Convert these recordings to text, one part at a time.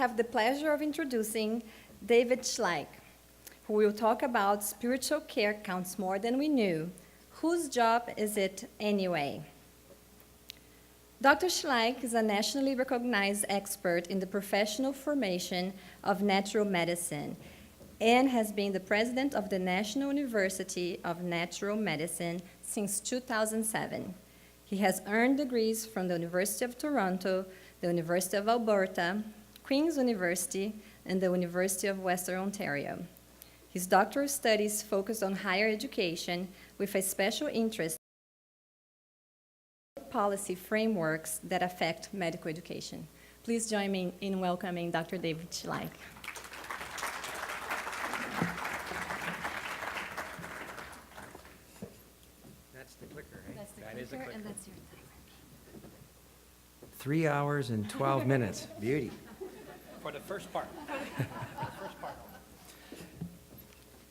have the pleasure of introducing David Schleich, who will talk about spiritual care counts more than we knew. Whose job is it anyway? Dr. Schleich is a nationally recognized expert in the professional formation of natural medicine and has been the president of the National University of Natural Medicine since 2007. He has earned degrees from the University of Toronto, the University of Alberta, Queen's University, and the University of Western Ontario. His doctoral studies focus on higher education with a special interest in policy frameworks that affect medical education. Please join me in welcoming Dr. David Schleich. That's the clicker, right? That's the That clicker, is a clicker. and that's your timer. 3 hours and 12 minutes. Beauty. For the first part.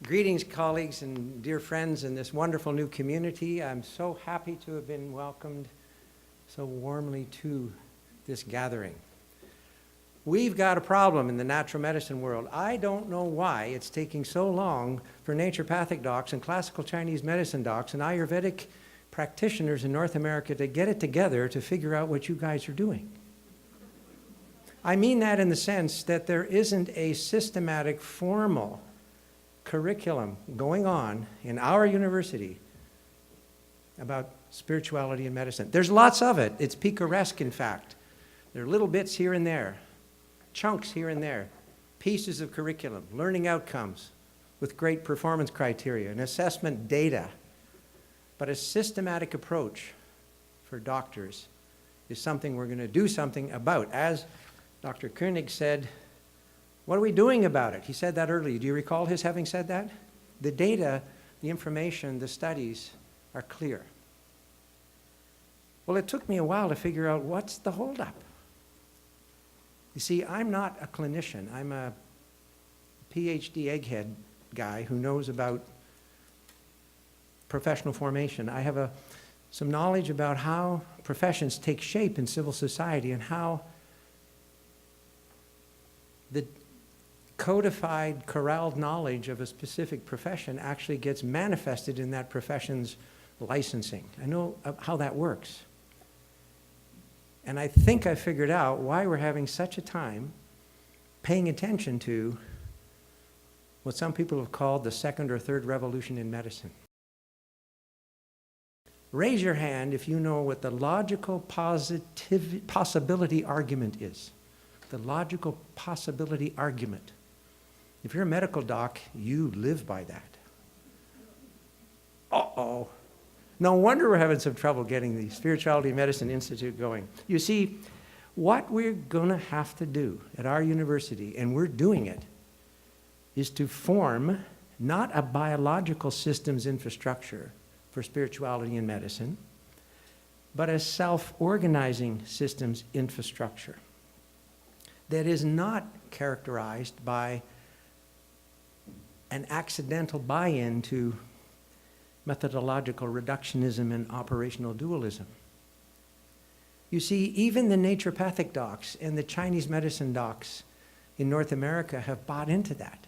Greetings, colleagues and dear friends in this wonderful new community. I'm so happy to have been welcomed so warmly to this gathering. We've got a problem in the natural medicine world. I don't know why it's taking so long for naturopathic docs and classical Chinese medicine docs and Ayurvedic practitioners in North America to get it together to figure out what you guys are doing. I mean that in the sense that there isn't a systematic, formal curriculum going on in our university about spirituality and medicine. There's lots of it. It's picaresque, in fact. There are little bits here and there, chunks here and there, pieces of curriculum, learning outcomes with great performance criteria and assessment data. But a systematic approach for doctors is something we're going to do something about. As Dr. Koenig said, what are we doing about it? He said that earlier. Do you recall his having said that? The data, the information, the studies are clear. Well, it took me a while to figure out what's the holdup. You see, I'm not a clinician. I'm a PhD egghead guy who knows about professional formation. I have some knowledge about how professions take shape in civil society and how the codified, corralled knowledge of a specific profession actually gets manifested in that profession's licensing. I know how that works. And I think I figured out why we're having such a time paying attention to what some people have called the second or third revolution in medicine. Raise your hand if you know what the logical possibility argument is. The logical possibility argument. If you're a medical doc, you live by that. Uh-oh. No wonder we're having some trouble getting the Spirituality Medicine Institute going. You see, what we're going to have to do at our university, and we're doing it, is to form not a biological systems infrastructure for spirituality and medicine, but a self-organizing systems infrastructure that is not characterized by an accidental buy-in to methodological reductionism and operational dualism. You see, even the naturopathic docs and the Chinese medicine docs in North America have bought into that.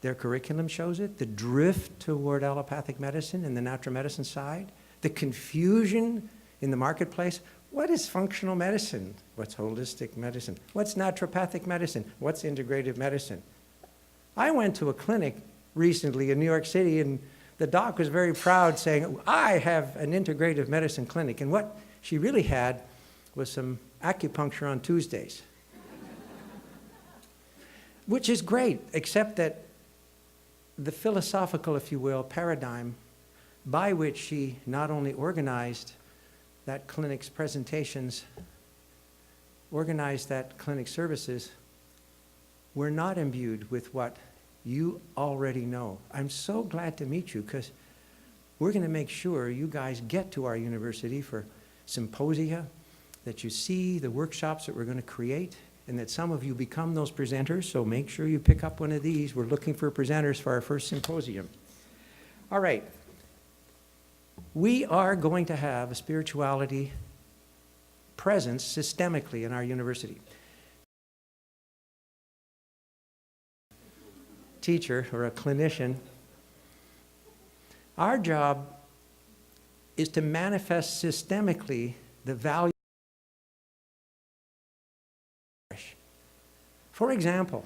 Their curriculum shows it, the drift toward allopathic medicine and the natural medicine side, the confusion in the marketplace. What is functional medicine? What's holistic medicine? What's naturopathic medicine? What's integrative medicine? I went to a clinic recently in New York City, and the doc was very proud saying, I have an integrative medicine clinic. And what she really had was some acupuncture on Tuesdays. Which is great, except that the philosophical, if you will, paradigm by which she not only organized that clinic's presentations, organized that clinic services, were not imbued with what you already know. I'm so glad to meet you because we're going to make sure you guys get to our university for symposia, that you see the workshops that we're going to create, and that some of you become those presenters, so make sure you pick up one of these. We're looking for presenters for our first symposium. All right. We are going to have a spirituality presence systemically in our university. teacher or a clinician, our job is to manifest systemically the value. For example,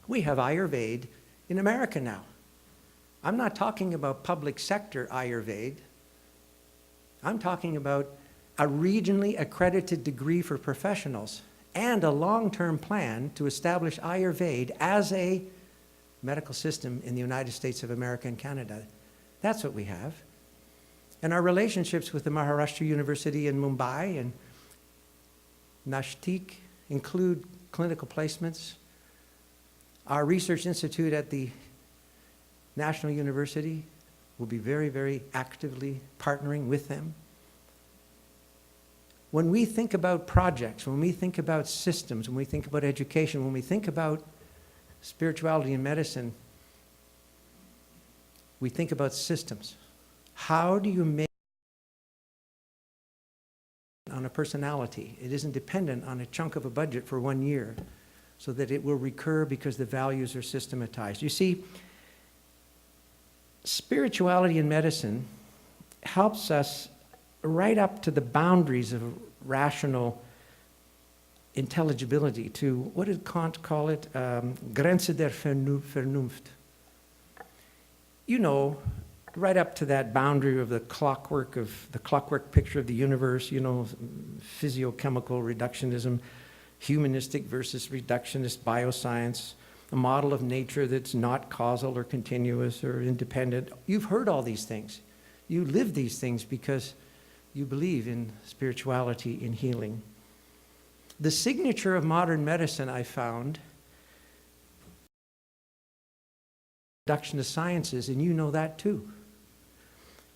we have Ayurveda in America now. I'm not talking about public sector Ayurveda. I'm talking about a regionally accredited degree for professionals and a long-term plan to establish Ayurveda as a medical system in the United States of America and Canada. That's what we have. And our relationships with the Maharashtra University in Mumbai and Nashik include clinical placements. Our research institute at the National University will be very, very actively partnering with them. When we think about projects, when we think about systems, when we think about education, when we think about spirituality and medicine, we think about systems. How do you make on a personality? It isn't dependent on a chunk of a budget for 1 year, so that it will recur because the values are systematized. You see, spirituality in medicine helps us right up to the boundaries of rational intelligibility, to, what did Kant call it? Grenze der Vernunft. You know, right up to that boundary of the clockwork picture of the universe, you know, physiochemical reductionism, humanistic versus reductionist bioscience, a model of nature that's not causal or continuous or independent. You've heard all these things. You live these things because you believe in spirituality, in healing. The signature of modern medicine, I found, reductionist sciences, and you know that too.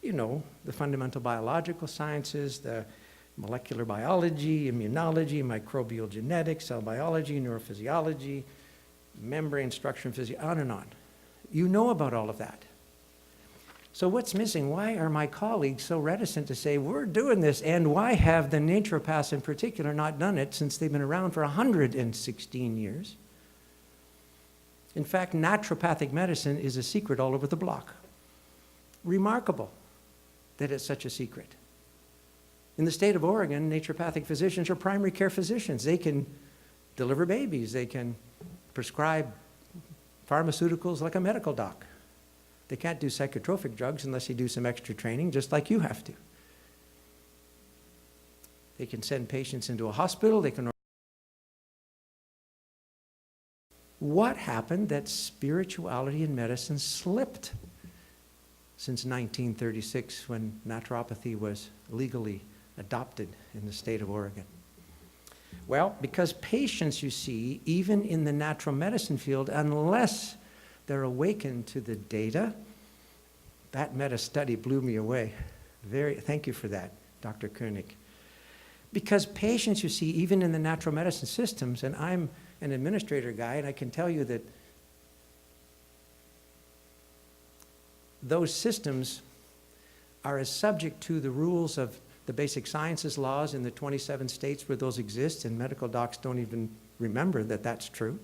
You know, the fundamental biological sciences, the molecular biology, immunology, microbial genetics, cell biology, neurophysiology, membrane structure and physiology, on and on. You know about all of that. So what's missing? Why are my colleagues so reticent to say, we're doing this, and why have the naturopaths in particular not done it since they've been around for 116 years? In fact, naturopathic medicine is a secret all over the block. Remarkable that it's such a secret. In the state of Oregon, naturopathic physicians are primary care physicians. They can deliver babies. They can prescribe pharmaceuticals like a medical doc. They can't do psychotropic drugs unless they do some extra training, just like you have to. They can send patients into a hospital. They can. What happened that spirituality and medicine slipped since 1936, when naturopathy was legally adopted in the state of Oregon? Well, because patients, you see, even in the natural medicine field, unless they're awakened to the data, that meta-study blew me away. Thank you for that, Dr. Koenig. Because patients, you see, even in the natural medicine systems, and I'm an administrator guy, and I can tell you that those systems are as subject to the rules of the basic sciences laws in the 27 states where those exist, and medical docs don't even remember that that's true.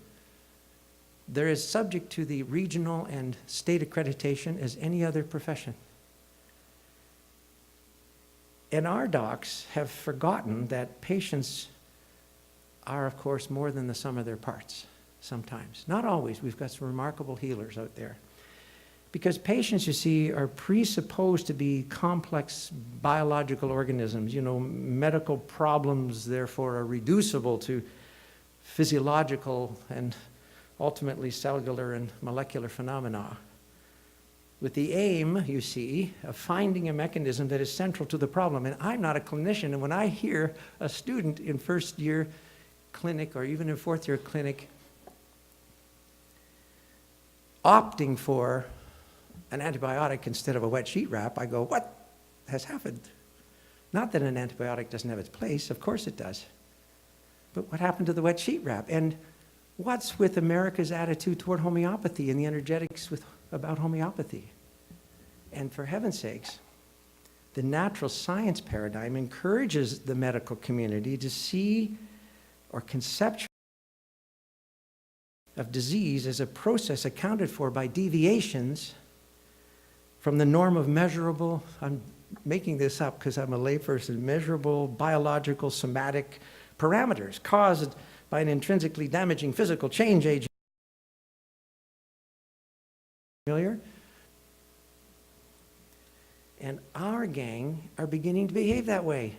They're as subject to the regional and state accreditation as any other profession. And our docs have forgotten that patients are, of course, more than the sum of their parts sometimes. Not always. We've got some remarkable healers out there. Because patients, you see, are presupposed to be complex biological organisms. You know, medical problems, therefore, are reducible to physiological and ultimately cellular and molecular phenomena, with the aim, you see, of finding a mechanism that is central to the problem. And I'm not a clinician, and when I hear a student in first year clinic or even in fourth year clinic opting for an antibiotic instead of a wet sheet wrap, I go, what has happened? Not that an antibiotic doesn't have its place, of course it does. But what happened to the wet sheet wrap? And what's with America's attitude toward homeopathy and the energetics about homeopathy? And for heaven's sakes, the natural science paradigm encourages the medical community to see or conceptualize of disease is a process accounted for by deviations from the norm of measurable, I'm making this up because I'm a layperson, measurable biological somatic parameters caused by an intrinsically damaging physical change agent. Familiar? And our gang are beginning to behave that way.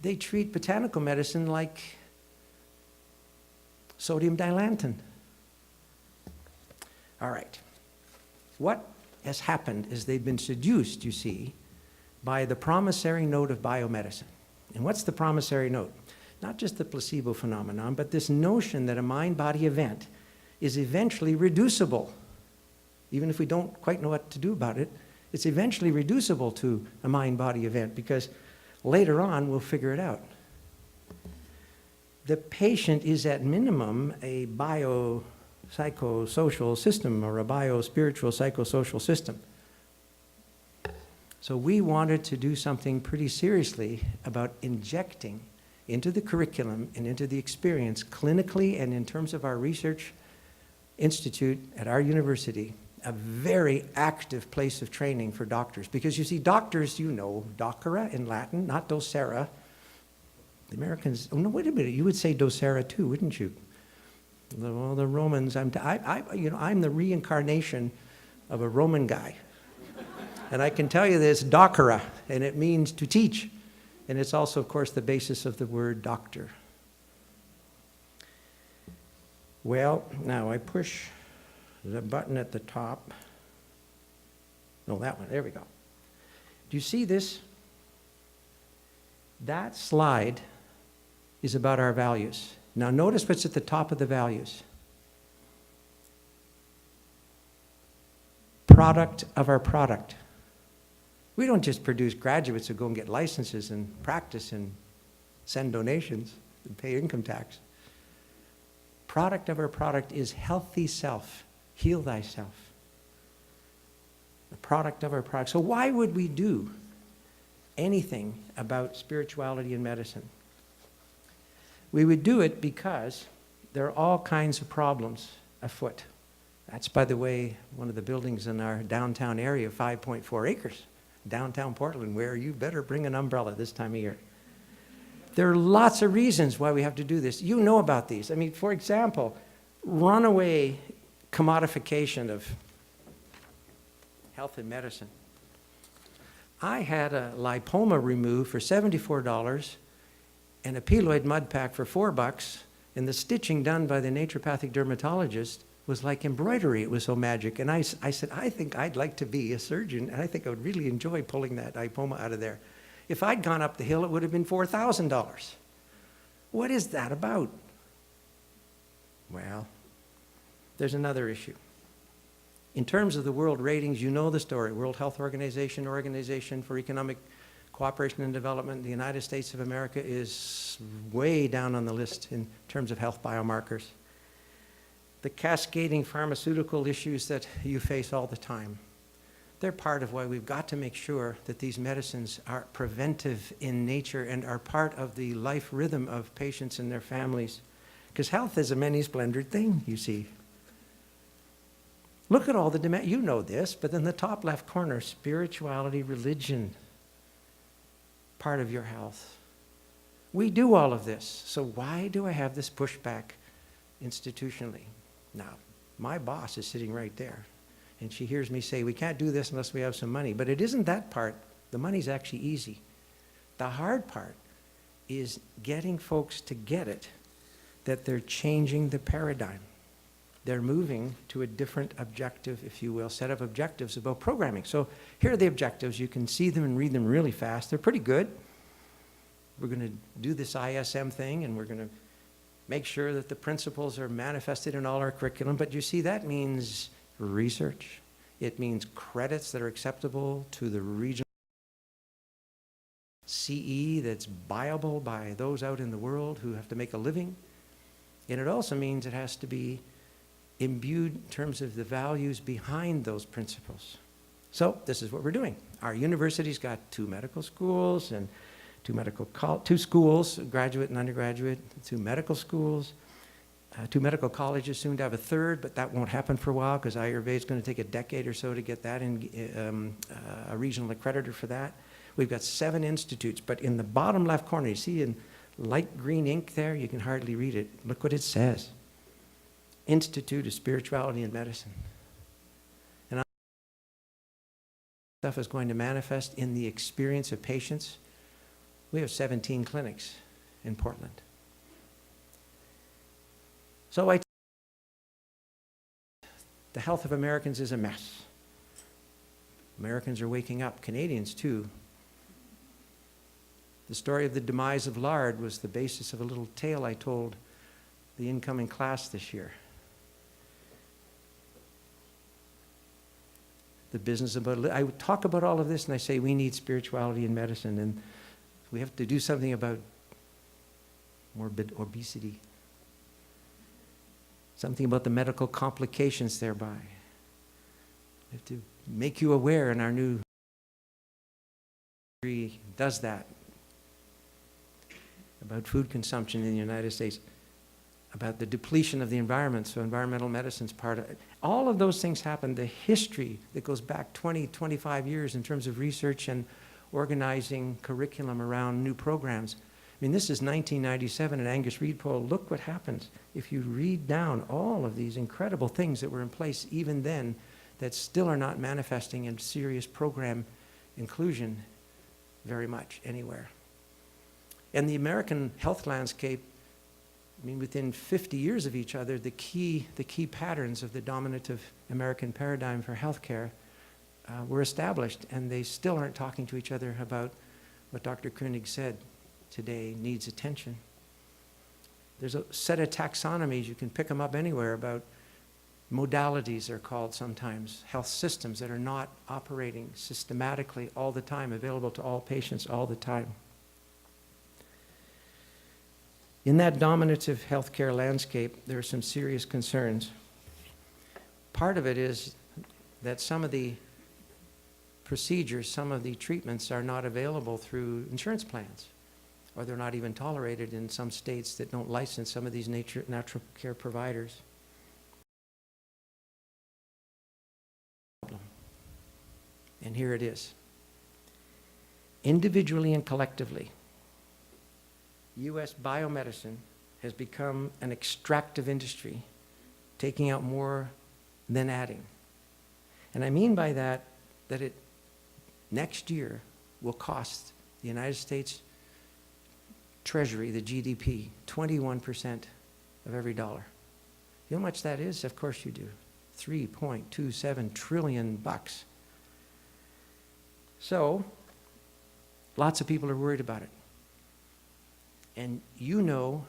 They treat botanical medicine like sodium dilantin. All right. What has happened is they've been seduced, you see, by the promissory note of biomedicine. And what's the promissory note? Not just the placebo phenomenon, but this notion that a mind-body event is eventually reducible. Even if we don't quite know what to do about it, it's eventually reducible to a mind-body event because later on we'll figure it out. The patient is at minimum a bio-psychosocial system or a bio-spiritual psychosocial system. So we wanted to do something pretty seriously about injecting into the curriculum and into the experience clinically and in terms of our research institute at our university, a very active place of training for doctors. Because you see, doctors, you know, docere in Latin, not docere. The Americans, oh no, wait a minute, you would say docere too, wouldn't you? Well, the Romans, I'm the reincarnation of a Roman guy. And I can tell you this, docere, and it means to teach. And it's also, of course, the basis of the word doctor. Well, now I push the button at the top. No, that one, there we go. Do you see this? That slide is about our values. Now notice what's at the top of the values. Product of our product. We don't just produce graduates who go and get licenses and practice and send donations and pay income tax. Product of our product is healthy self. Heal thyself. The product of our product. So why would we do anything about spirituality and medicine? We would do it because there are all kinds of problems afoot. That's, by the way, one of the buildings in our downtown area, 5.4 acres. Downtown Portland, where you better bring an umbrella this time of year. There are lots of reasons why we have to do this. You know about these. I mean, for example, runaway commodification of health and medicine. I had a lipoma removed for $74 and a peloid mud pack for $4, and the stitching done by the naturopathic dermatologist was like embroidery. It was so magic. And I said, I think I'd like to be a surgeon, and I think I would really enjoy pulling that lipoma out of there. If I'd gone up the hill, it would have been $4,000. What is that about? Well, there's another issue. In terms of the world ratings, you know the story. World Health Organization, Organization for Economic Cooperation and Development, the United States of America is way down on the list in terms of health biomarkers. The cascading pharmaceutical issues that you face all the time, they're part of why we've got to make sure that these medicines are preventive in nature and are part of the life rhythm of patients and their families. Because health is a many-splendid thing, you see. Look at all the demand. You know this, but in the top left corner, spirituality, religion, part of your health. We do all of this. So why do I have this pushback institutionally? Now, my boss is sitting right there, and she hears me say, we can't do this unless we have some money. But it isn't that part. The money's actually easy. The hard part is getting folks to get it, that they're changing the paradigm. They're moving to a different objective, if you will, set of objectives about programming. So here are the objectives. You can see them and read them really fast. They're pretty good. We're going to do this ISM thing, and we're going to make sure that the principles are manifested in all our curriculum. But you see, that means research. It means credits that are acceptable to the regional CE that's viable by those out in the world who have to make a living. And it also means it has to be imbued in terms of the values behind those principles. So this is what we're doing. Our university's got 2 medical schools and 2 schools, graduate and undergraduate, 2 medical schools, Two medical colleges, soon to have a third, but that won't happen for a while because Ayurveda is going to take a decade or so to get that in, a regional accreditor for that. We've got 7 institutes, but in the bottom left corner, you see in light green ink there, you can hardly read it. Look what it says. Institute of Spirituality and Medicine. And stuff is going to manifest in the experience of patients. We have 17 clinics in Portland. So the health of Americans is a mess. Americans are waking up, Canadians too. The story of the demise of lard was the basis of a little tale I told the incoming class this year. The business about, I talk about all of this and I say we need spirituality in medicine and we have to do something about morbid obesity. Something about the medical complications thereby. We have to make you aware, and our new degree does that, about food consumption in the United States, about the depletion of the environment, so environmental medicine's part of it. All of those things happen. The history that goes back 20, 25 years in terms of research and organizing curriculum around new programs. I mean, this is 1997, and Angus Reid poll. Look what happens if you read down all of these incredible things that were in place even then that still are not manifesting in serious program inclusion very much anywhere. And the American health landscape, I mean, within 50 years of each other, the key patterns of the dominative American paradigm for healthcare were established, and they still aren't talking to each other about what Dr. Koenig said today needs attention. There's a set of taxonomies, you can pick them up anywhere, about modalities they're called sometimes, health systems that are not operating systematically all the time, available to all patients all the time. In that dominative healthcare landscape, there are some serious concerns. Part of it is that some of the procedures, some of the treatments are not available through insurance plans, or they're not even tolerated in some states that don't license some of these natural care providers. And here it is. Individually and collectively, U.S. biomedicine has become an extractive industry, taking out more than adding. And I mean by that, that it next year will cost the United States Treasury, the GDP, 21% of every dollar. You know how much that is? Of course you do. $3.27 trillion bucks. So, lots of people are worried about it. And you know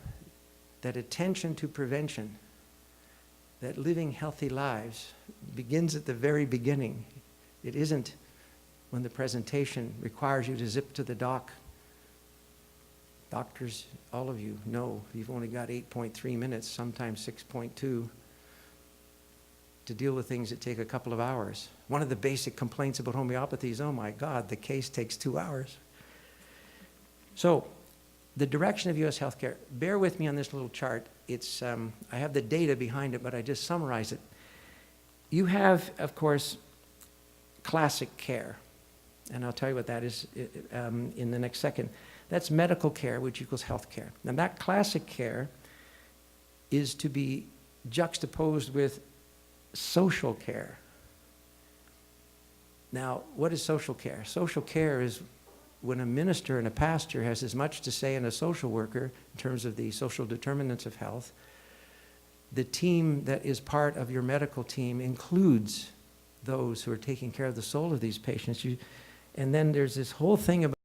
that attention to prevention, that living healthy lives, begins at the very beginning. It isn't when the presentation requires you to zip to the doc. Doctors, all of you know, you've only got 8.3 minutes, sometimes 6.2, to deal with things that take a couple of hours. One of the basic complaints about homeopathy is, oh my God, the case takes 2 hours. So, the direction of U.S. healthcare, bear with me on this little chart. It's, I have the data behind it, but I just summarize it. You have, of course, classic care, and I'll tell you what that is in the next second. That's medical care, which equals health care. Now that classic care is to be juxtaposed with social care. Now, what is social care? Social care is when a minister and a pastor has as much to say in a social worker in terms of the social determinants of health. The team that is part of your medical team includes those who are taking care of the soul of these patients. And then there's this whole thing about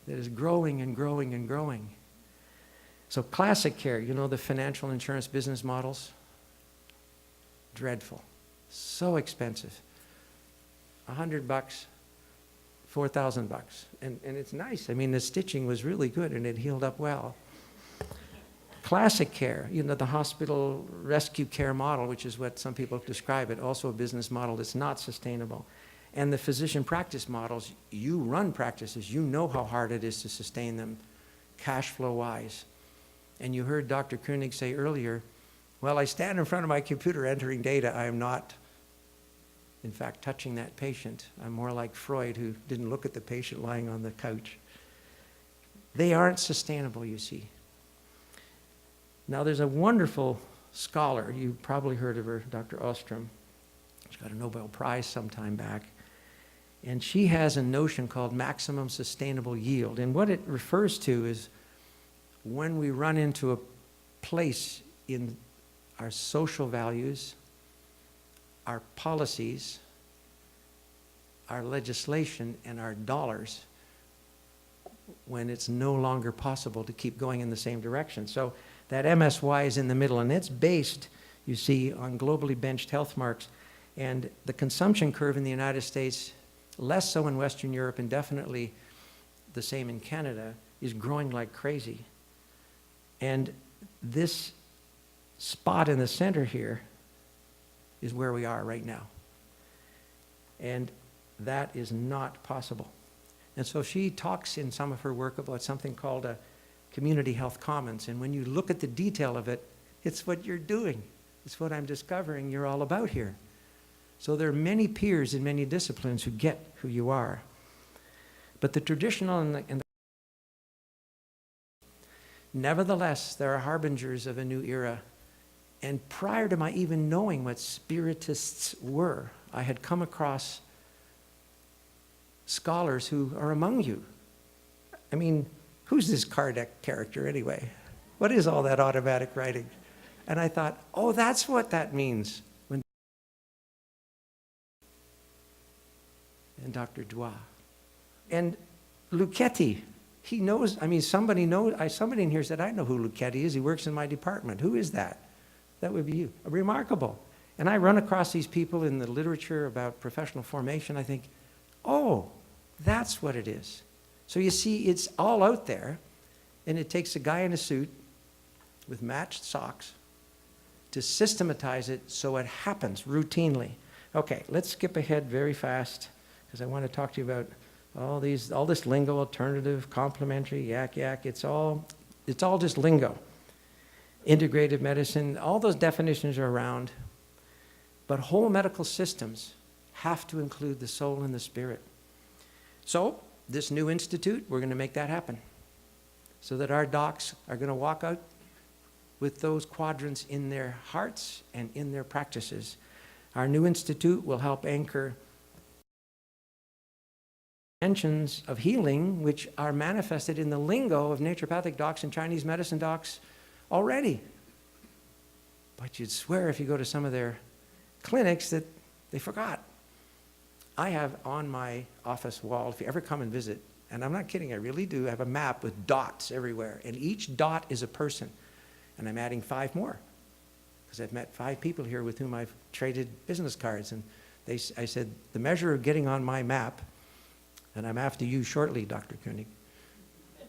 that is growing and growing and growing. So classic care, you know the financial insurance business models? Dreadful. So expensive. $100, $4,000 bucks. And it's nice. I mean, the stitching was really good and it healed up well. Classic care, you know, the hospital rescue care model, which is what some people describe it, also a business model that's not sustainable. And the physician practice models, you run practices, you know how hard it is to sustain them cash flow wise. And you heard Dr. Koenig say earlier, well, I stand in front of my computer entering data. I am not, in fact, touching that patient. I'm more like Freud, who didn't look at the patient lying on the couch. They aren't sustainable, you see. Now, there's a wonderful scholar, you probably heard of her, Dr. Ostrom. She got a Nobel Prize some time back. And she has a notion called maximum sustainable yield. And what it refers to is when we run into a place in our social values, our policies, our legislation, and our dollars, when it's no longer possible to keep going in the same direction. So that MSY is in the middle, and it's based, you see, on globally benched health marks. And the consumption curve in the United States, less so in Western Europe, and definitely the same in Canada, is growing like crazy. And this spot in the center here is where we are right now. And that is not possible. And so she talks in some of her work about something called a community health commons. And when you look at the detail of it, it's what you're doing. It's what I'm discovering you're all about here. So there are many peers in many disciplines who get who you are. But the traditional and the nevertheless, there are harbingers of a new era. And prior to my even knowing what Spiritists were, I had come across scholars who are among you. I mean, who's this Kardec character anyway? What is all that automatic writing? And I thought, oh, that's what that means. And Dr. Dua. And Lucchetti, he knows, I mean, somebody in here said, I know who Lucchetti is. He works in my department. Who is that? That would be you. Remarkable. And I run across these people in the literature about professional formation. I think, oh, that's what it is. So you see, it's all out there, and it takes a guy in a suit with matched socks to systematize it so it happens routinely. Okay, let's skip ahead very fast, because I want to talk to you about all this lingo, alternative, complementary, yak. It's all just lingo. Integrative medicine, all those definitions are around. But whole medical systems have to include the soul and the spirit. So this new institute, we're going to make that happen. So that our docs are going to walk out with those quadrants in their hearts and in their practices. Our new institute will help anchor dimensions of healing which are manifested in the lingo of naturopathic docs and Chinese medicine docs already. But you'd swear if you go to some of their clinics that they forgot. I have on my office wall, if you ever come and visit, and I'm not kidding, I really do, have a map with dots everywhere, and each dot is a person. And I'm adding 5 more, because I've met 5 people here with whom I've traded business cards. And I said, the measure of getting on my map, and I'm after you shortly, Dr. Koenig,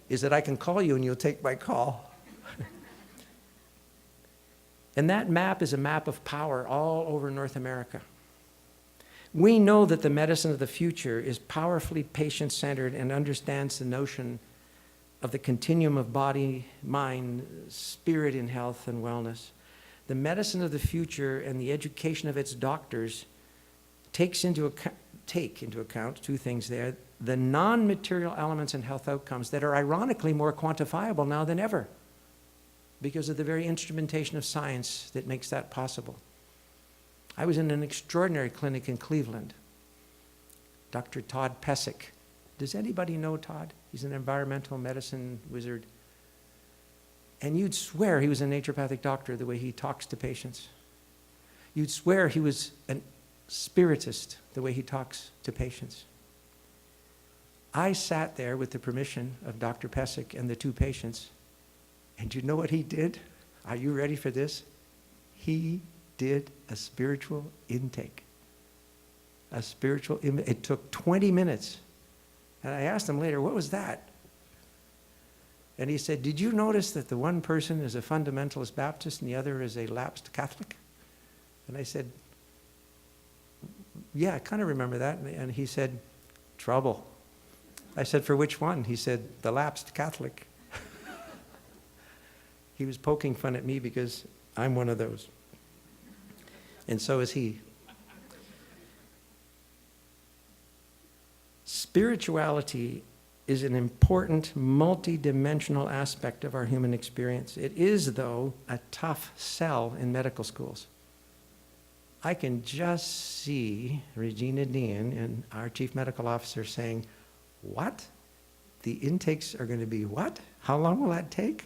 is that I can call you and you'll take my call. And that map is a map of power all over North America. We know that the medicine of the future is powerfully patient-centered and understands the notion of the continuum of body, mind, spirit in health and wellness. The medicine of the future and the education of its doctors take into account 2 things there: the non-material elements and health outcomes that are ironically more quantifiable now than ever because of the very instrumentation of science that makes that possible. I was in an extraordinary clinic in Cleveland. Dr. Todd Pathak. Does anybody know Todd? He's an environmental medicine wizard. And you'd swear he was a naturopathic doctor the way he talks to patients. You'd swear he was a spiritist the way he talks to patients. I sat there with the permission of Dr. Pathak and the 2 patients, and you know what he did? Are you ready for this? He did a spiritual intake. It took 20 minutes. And I asked him later, what was that? And he said, did you notice that the one person is a fundamentalist Baptist and the other is a lapsed Catholic? And I said, yeah, I kind of remember that. And he said, trouble. I said, for which one? He said, the lapsed Catholic. He was poking fun at me because I'm one of those. And so is he. Spirituality is an important multi-dimensional aspect of our human experience. It is, though, a tough sell in medical schools. I can just see Regina Dean and our chief medical officer saying, what? The intakes are going to be what? How long will that take?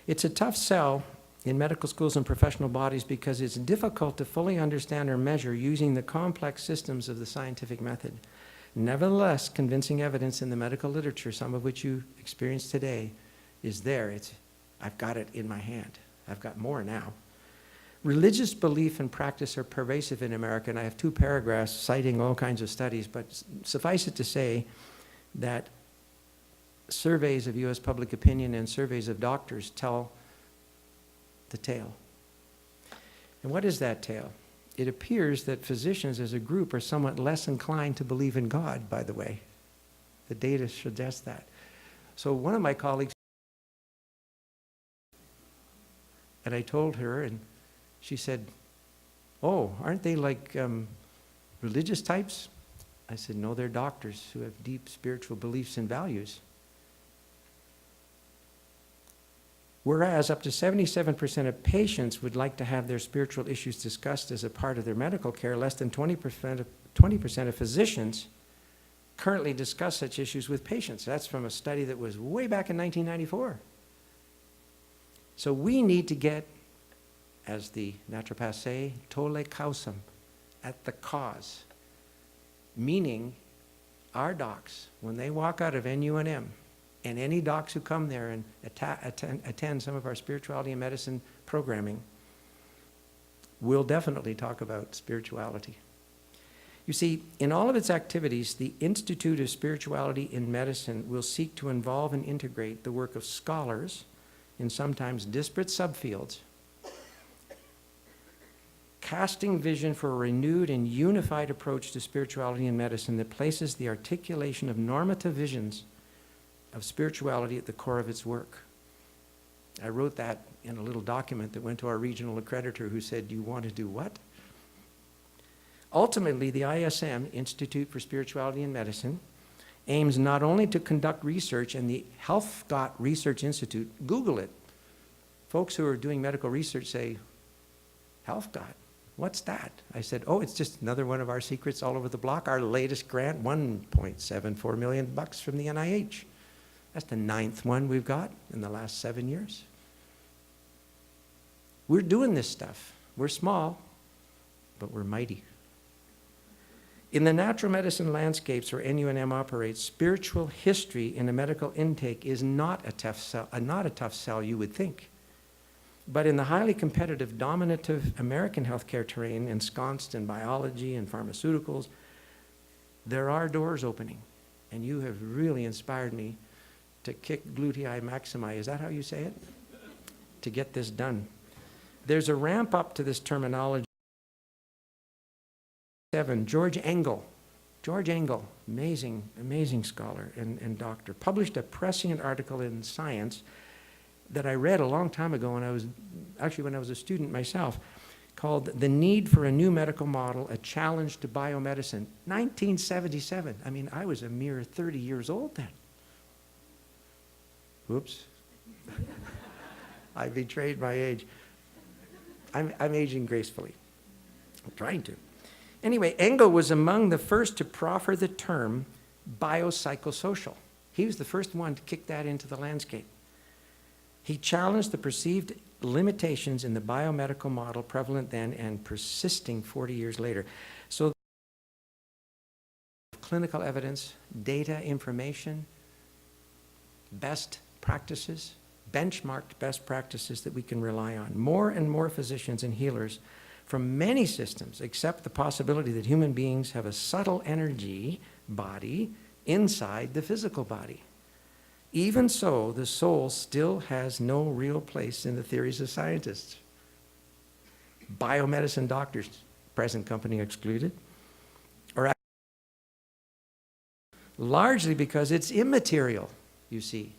It's a tough sell in medical schools and professional bodies because it's difficult to fully understand or measure using the complex systems of the scientific method. Nevertheless, convincing evidence in the medical literature, some of which you experience today, is there. I've got it in my hand. I've got more now. Religious belief and practice are pervasive in America, and I have 2 paragraphs citing all kinds of studies, but suffice it to say that surveys of U.S. public opinion and surveys of doctors tell the tale. And what is that tale? It appears that physicians as a group are somewhat less inclined to believe in God, by the way. The data suggests that. So one of my colleagues, and I told her, and she said, oh, aren't they like religious types? I said, no, they're doctors who have deep spiritual beliefs and values. Whereas up to 77% of patients would like to have their spiritual issues discussed as a part of their medical care, less than 20% of physicians currently discuss such issues with patients. That's from a study that was way back in 1994. So we need to get, as the naturopaths say, tole causam, at the cause. Meaning, our docs, when they walk out of NUNM, and any docs who come there and attend some of our spirituality and medicine programming will definitely talk about spirituality. You see, in all of its activities, the Institute of Spirituality in Medicine will seek to involve and integrate the work of scholars in sometimes disparate subfields, casting vision for a renewed and unified approach to spirituality and medicine that places the articulation of normative visions of spirituality at the core of its work. I wrote that in a little document that went to our regional accreditor who said, you want to do what? Ultimately, the ISM, Institute for Spirituality and Medicine, aims not only to conduct research, and the HealthGot Research Institute, Google it. Folks who are doing medical research say, HealthGot, what's that? I said, oh, it's just another one of our secrets all over the block. Our latest grant, $1.74 million from the NIH. That's the 9th one we've got in the last 7 years. We're doing this stuff. We're small, but we're mighty. In the natural medicine landscapes where NUNM operates, spiritual history in a medical intake is not a tough sell, you would think. But in the highly competitive, dominative American healthcare terrain, ensconced in biology and pharmaceuticals, there are doors opening. And you have really inspired me to kick glutei maximi, is that how you say it? To get this done. There's a ramp up to this terminology. George Engel, amazing scholar and doctor, published a prescient article in Science that I read a long time ago when I was a student myself, called The Need for a New Medical Model, A Challenge to Biomedicine, 1977. I mean, I was a mere 30 years old then. Whoops. I betrayed my age. I'm aging gracefully. I'm trying to. Anyway, Engel was among the first to proffer the term biopsychosocial. He was the first one to kick that into the landscape. He challenged the perceived limitations in the biomedical model prevalent then and persisting 40 years later. So clinical evidence, data, information, best practices, benchmarked best practices that we can rely on. More and more physicians and healers from many systems accept the possibility that human beings have a subtle energy body inside the physical body. Even so, the soul still has no real place in the theories of scientists. Biomedicine doctors, present company excluded, or largely because it's immaterial, you see.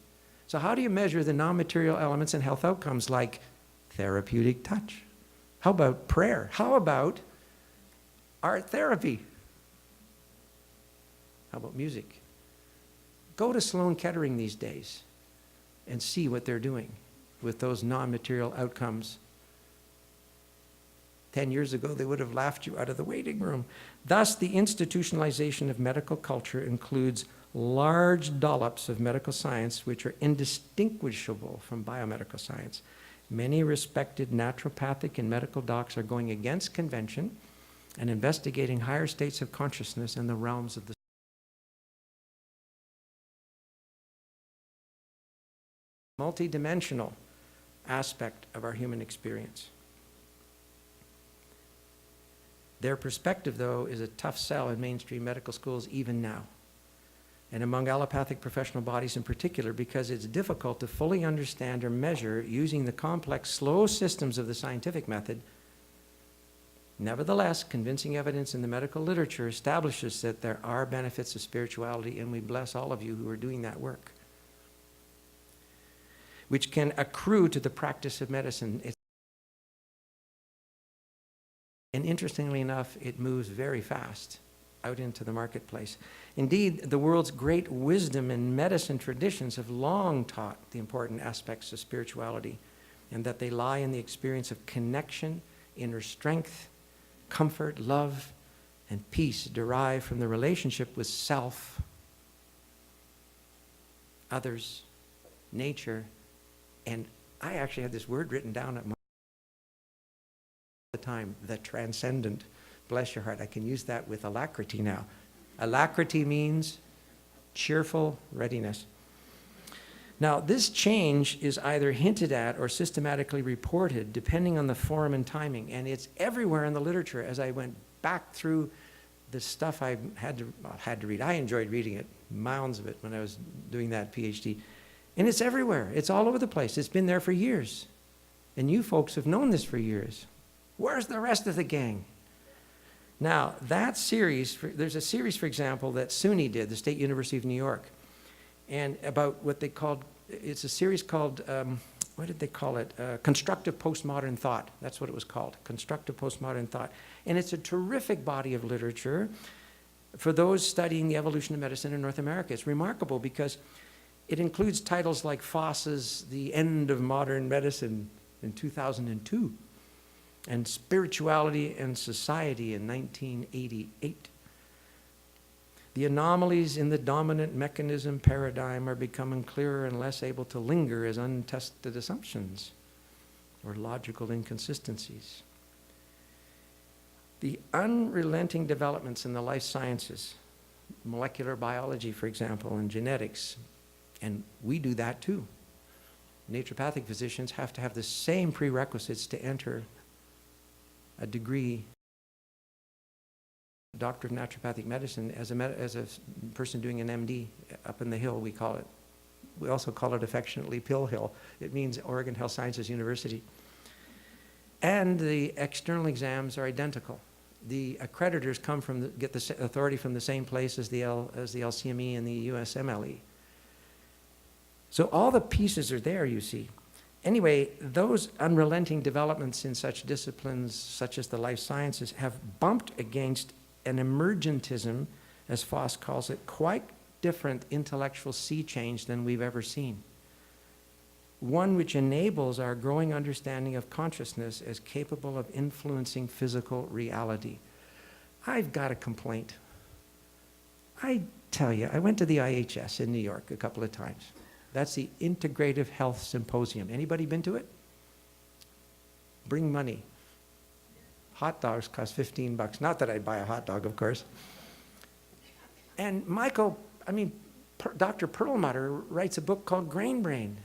So how do you measure the non-material elements and health outcomes like therapeutic touch? How about prayer? How about art therapy? How about music? Go to Sloan Kettering these days and see what they're doing with those non-material outcomes. 10 years ago, they would have laughed you out of the waiting room. Thus, the institutionalization of medical culture includes large dollops of medical science which are indistinguishable from biomedical science. Many respected naturopathic and medical docs are going against convention and investigating higher states of consciousness in the realms of the multidimensional aspect of our human experience. Their perspective, though, is a tough sell in mainstream medical schools even now, and among allopathic professional bodies in particular, because it's difficult to fully understand or measure using the complex, slow systems of the scientific method. Nevertheless, convincing evidence in the medical literature establishes that there are benefits of spirituality, and we bless all of you who are doing that work, which can accrue to the practice of medicine. And interestingly enough, it moves very fast out into the marketplace. Indeed, the world's great wisdom and medicine traditions have long taught the important aspects of spirituality, and that they lie in the experience of connection, inner strength, comfort, love, and peace derived from the relationship with self, others, nature, and I actually had this word written down at my time, the transcendent. Bless your heart, I can use that with alacrity now. Alacrity means cheerful readiness. Now, this change is either hinted at or systematically reported depending on the form and timing, and it's everywhere in the literature. As I went back through the stuff I had to read, I enjoyed reading it, mounds of it when I was doing that PhD, and it's everywhere. It's all over the place. It's been there for years, and you folks have known this for years. Where's the rest of the gang? Now, that series, there's a series, for example, that SUNY did, the State University of New York, and about what they called, it's a series called, what did they call it? Constructive Postmodern Thought. That's what it was called, Constructive Postmodern Thought. And it's a terrific body of literature for those studying the evolution of medicine in North America. It's remarkable because it includes titles like Foss's The End of Modern Medicine in 2002. And Spirituality and Society in 1988. The anomalies in the dominant mechanism paradigm are becoming clearer and less able to linger as untested assumptions or logical inconsistencies. The unrelenting developments in the life sciences, molecular biology, for example, and genetics, and we do that too. Naturopathic physicians have to have the same prerequisites to enter a degree, doctor of naturopathic medicine, as a person doing an MD up in the hill, we call it. We also call it affectionately Pill Hill. It means Oregon Health Sciences University. And the external exams are identical. The accreditors get the authority from the same place as the LCME and the USMLE. So all the pieces are there, you see. Anyway, those unrelenting developments in such disciplines such as the life sciences have bumped against an emergentism, as Foss calls it, quite different intellectual sea change than we've ever seen. One which enables our growing understanding of consciousness as capable of influencing physical reality. I've got a complaint. I tell you, I went to the IHS in New York a couple of times. That's the Integrative Health Symposium. Anybody been to it? Bring money. Hot dogs cost $15. Not that I'd buy a hot dog, of course. And Dr. Perlmutter writes a book called Grain Brain.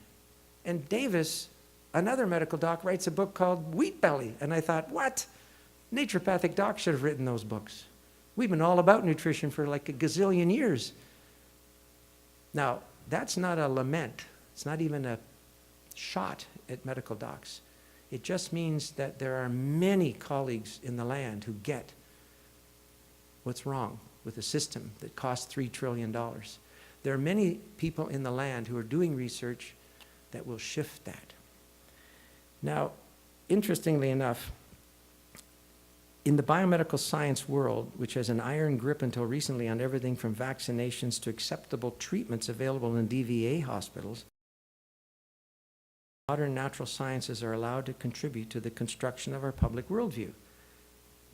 And Davis, another medical doc, writes a book called Wheat Belly. And I thought, what? Naturopathic docs should have written those books. We've been all about nutrition for like a gazillion years. Now, that's not a lament. It's not even a shot at medical docs. It just means that there are many colleagues in the land who get what's wrong with a system that costs $3 trillion. There are many people in the land who are doing research that will shift that. Now, interestingly enough, in the biomedical science world, which has an iron grip until recently on everything from vaccinations to acceptable treatments available in DVA hospitals, modern natural sciences are allowed to contribute to the construction of our public worldview.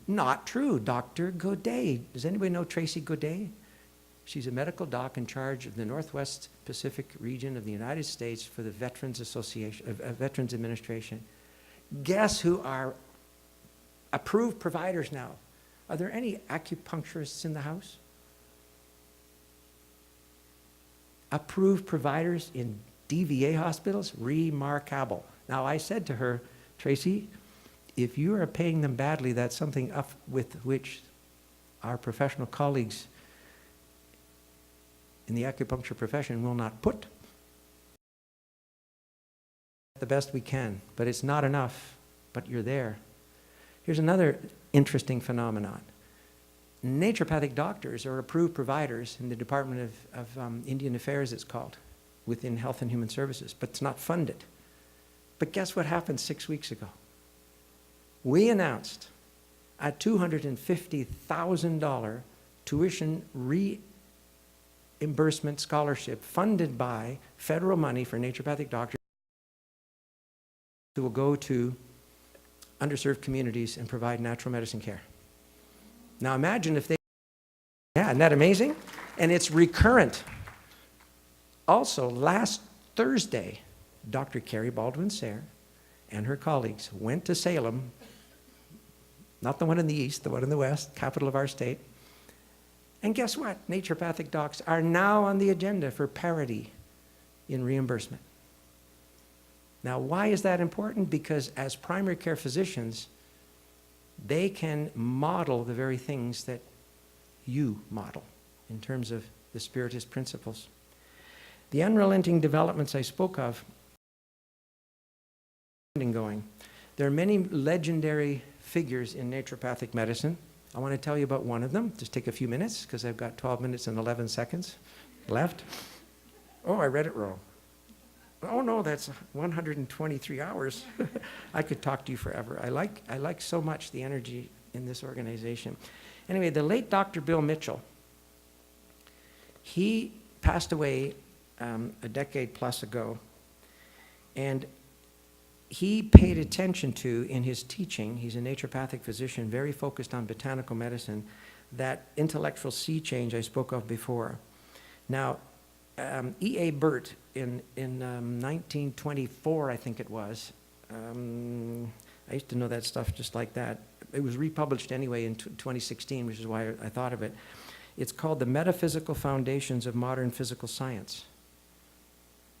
Not true, Dr. Godet. Does anybody know Tracy Godet? She's a medical doc in charge of the Northwest Pacific region of the United States for the Veterans Administration. Guess who are approved providers now? Are there any acupuncturists in the house? Approved providers in DVA hospitals? Remarkable. Now, I said to her, Tracy, if you are paying them badly, that's something up with which our professional colleagues in the acupuncture profession will not put the best we can, but it's not enough, but you're there. Here's another interesting phenomenon. Naturopathic doctors are approved providers in the Department of Indian Affairs, it's called, within Health and Human Services, but it's not funded. But guess what happened 6 weeks ago? We announced a $250,000 tuition reimbursement scholarship funded by federal money for naturopathic doctors who will go to underserved communities and provide natural medicine care. Now imagine if they, yeah, isn't that amazing? And it's recurrent. Also, last Thursday, Dr. Carrie Baldwin-Sayre and her colleagues went to Salem, not the one in the east, the one in the west, capital of our state. And guess what? Naturopathic docs are now on the agenda for parity in reimbursement. Now, why is that important? Because as primary care physicians, they can model the very things that you model in terms of the Spiritist principles. The unrelenting developments I spoke of going. There are many legendary figures in naturopathic medicine. I want to tell you about one of them. Just take a few minutes because I've got 12 minutes and 11 seconds left. Oh, I read it wrong. Oh no, that's 123 hours. I could talk to you forever. I like so much the energy in this organization. Anyway, the late Dr. Bill Mitchell, he passed away a decade plus ago, and he paid attention to, in his teaching, he's a naturopathic physician, very focused on botanical medicine, that intellectual sea change I spoke of before. Now, E.A. Burt, in 1924, I think it was, I used to know that stuff just like that. It was republished anyway in 2016, which is why I thought of it. It's called The Metaphysical Foundations of Modern Physical Science.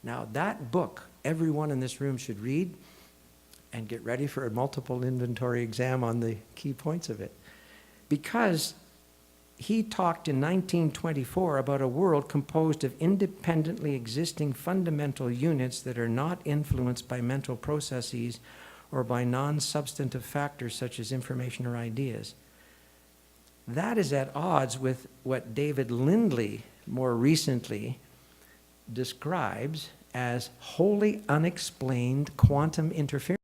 Now, that book, everyone in this room should read and get ready for a multiple inventory exam on the key points of it. Because he talked in 1924 about a world composed of independently existing fundamental units that are not influenced by mental processes or by non-substantive factors such as information or ideas. That is at odds with what David Lindley more recently describes as wholly unexplained quantum interference.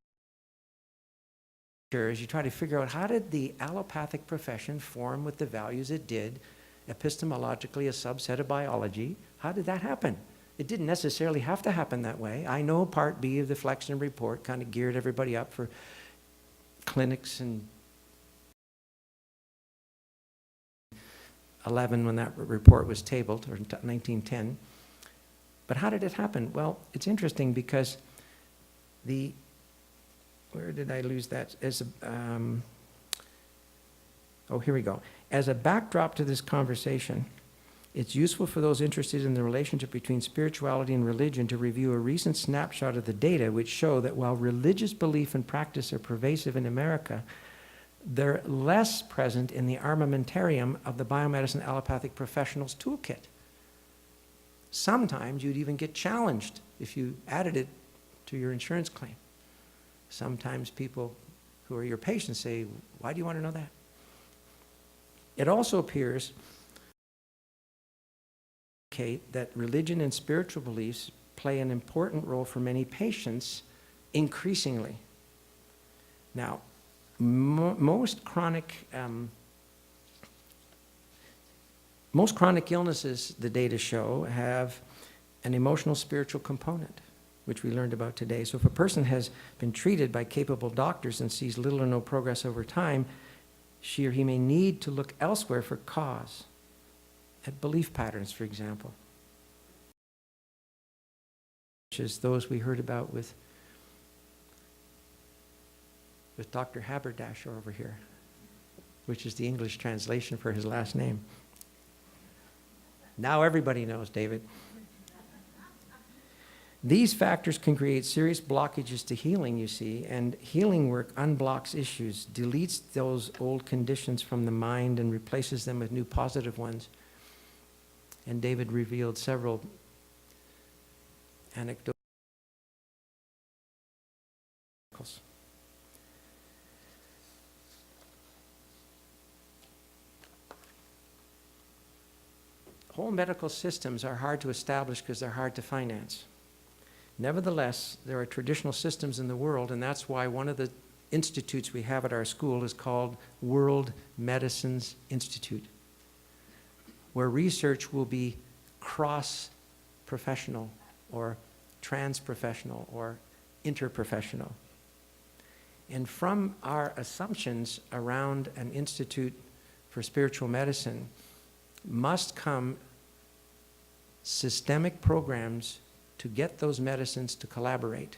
As you try to figure out how did the allopathic profession form with the values it did, epistemologically a subset of biology, how did that happen? It didn't necessarily have to happen that way. I know Part B of the Flexner report kind of geared everybody up for clinics and 11 when that report was tabled, or 1910. But how did it happen? Well, it's interesting because where did I lose that? Oh, here we go. As a backdrop to this conversation, it's useful for those interested in the relationship between spirituality and religion to review a recent snapshot of the data which show that while religious belief and practice are pervasive in America, they're less present in the armamentarium of the biomedicine allopathic professionals' toolkit. Sometimes you'd even get challenged if you added it to your insurance claim. Sometimes people who are your patients say, why do you want to know that? It also appears indicate that religion and spiritual beliefs play an important role for many patients increasingly. Now, most chronic illnesses, the data show, have an emotional spiritual component, which we learned about today. So if a person has been treated by capable doctors and sees little or no progress over time, she or he may need to look elsewhere for cause, at belief patterns, for example, which is those we heard about with Dr. Haberdasher over here, which is the English translation for his last name. Now everybody knows, David. These factors can create serious blockages to healing, you see, and healing work unblocks issues, deletes those old conditions from the mind and replaces them with new positive ones. And David revealed several anecdotes. Whole medical systems are hard to establish because they're hard to finance. Nevertheless, there are traditional systems in the world, and that's why one of the institutes we have at our school is called World Medicines Institute, where research will be cross-professional or trans-professional or interprofessional. And from our assumptions around an institute for spiritual medicine must come systemic programs to get those medicines to collaborate.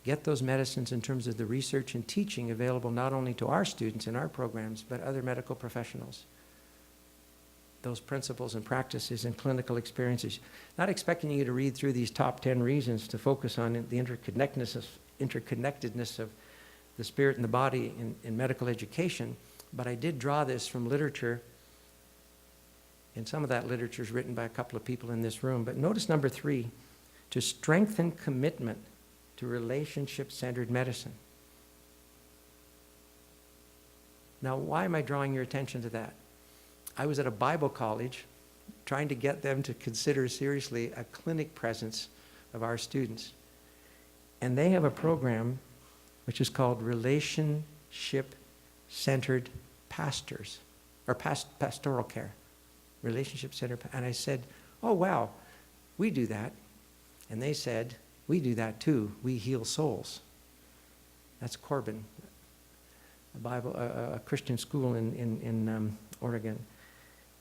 Get those medicines in terms of the research and teaching available not only to our students in our programs, but other medical professionals. Those principles and practices and clinical experiences. Not expecting you to read through these top 10 reasons to focus on the interconnectedness of the spirit and the body in medical education, but I did draw this from literature, and some of that literature is written by a couple of people in this room. But notice number 3, to strengthen commitment to relationship-centered medicine. Now, why am I drawing your attention to that? I was at a Bible college trying to get them to consider seriously a clinic presence of our students. And they have a program which is called Relationship-Centered Pastors, or Pastoral Care. Relationship-centered, and I said, oh wow, we do that. And they said, we do that too, we heal souls. That's Corbin, a Christian school in Oregon.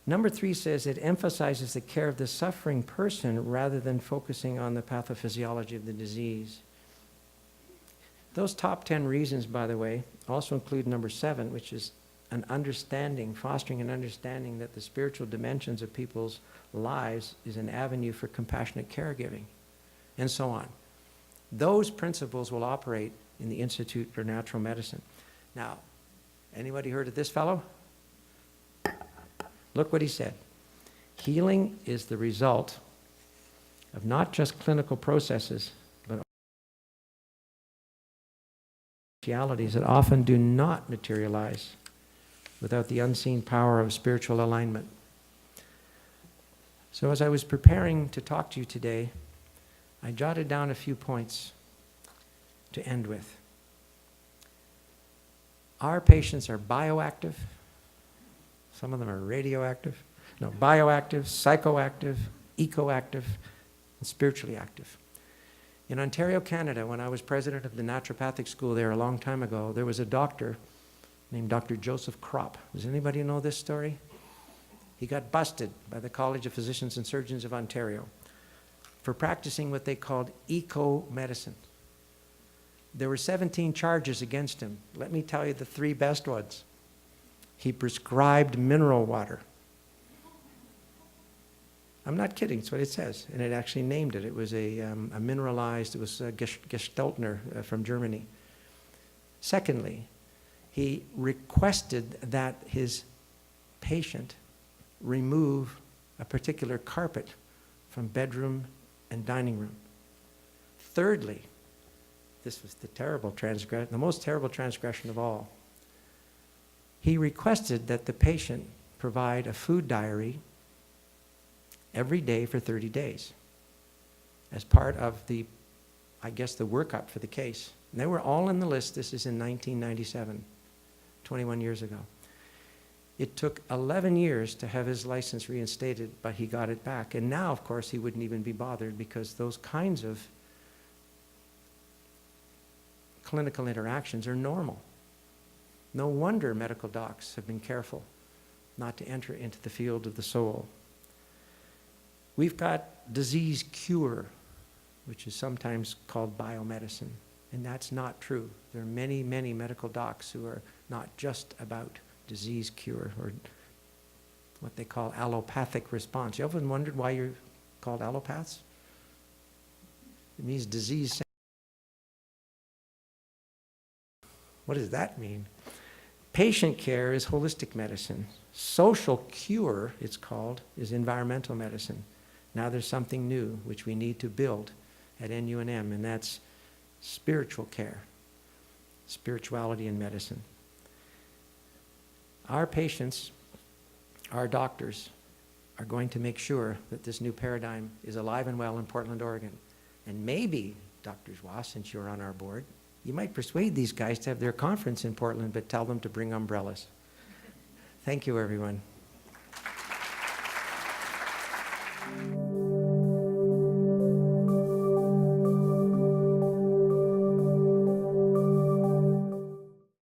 Number 3 says it emphasizes the care of the suffering person rather than focusing on the pathophysiology of the disease. Those top 10 reasons, by the way, also include number 7, which is an understanding, fostering an understanding that the spiritual dimensions of people's lives is an avenue for compassionate caregiving, and so on. Those principles will operate in the Institute for Natural Medicine. Now, anybody heard of this fellow? Look what he said. Healing is the result of not just clinical processes, but realities that often do not materialize without the unseen power of spiritual alignment. So as I was preparing to talk to you today, I jotted down a few points to end with. Our patients are bioactive. Some of them are radioactive. No, bioactive, psychoactive, ecoactive, and spiritually active. In Ontario, Canada, when I was president of the naturopathic school there a long time ago, there was a doctor named Dr. Joseph Kropp. Does anybody know this story? He got busted by the College of Physicians and Surgeons of Ontario for practicing what they called eco-medicine. There were 17 charges against him. Let me tell you the 3 best ones. He prescribed mineral water. I'm not kidding, it's what it says, and it actually named it. It was a mineralized, it was Gestaltner from Germany. Secondly, he requested that his patient remove a particular carpet from bedroom and dining room. Thirdly, this was the most terrible transgression of all. He requested that the patient provide a food diary every day for 30 days as part of the, I guess, the workup for the case. And they were all in the list. This is in 1997, 21 years ago. It took 11 years to have his license reinstated, but he got it back. And now, of course, he wouldn't even be bothered because those kinds of clinical interactions are normal. No wonder medical docs have been careful not to enter into the field of the soul. We've got disease cure, which is sometimes called biomedicine, and that's not true. There are many, many medical docs who are not just about disease cure or what they call allopathic response. You ever wondered why you're called allopaths? It means disease. What does that mean? Patient care is holistic medicine. Social cure, it's called, is environmental medicine. Now there's something new which we need to build at NUNM, and that's spiritual care, spirituality in medicine. Our patients, our doctors, are going to make sure that this new paradigm is alive and well in Portland, Oregon. And maybe, Dr. Joie, since you're on our board, you might persuade these guys to have their conference in Portland, but tell them to bring umbrellas. Thank you, everyone.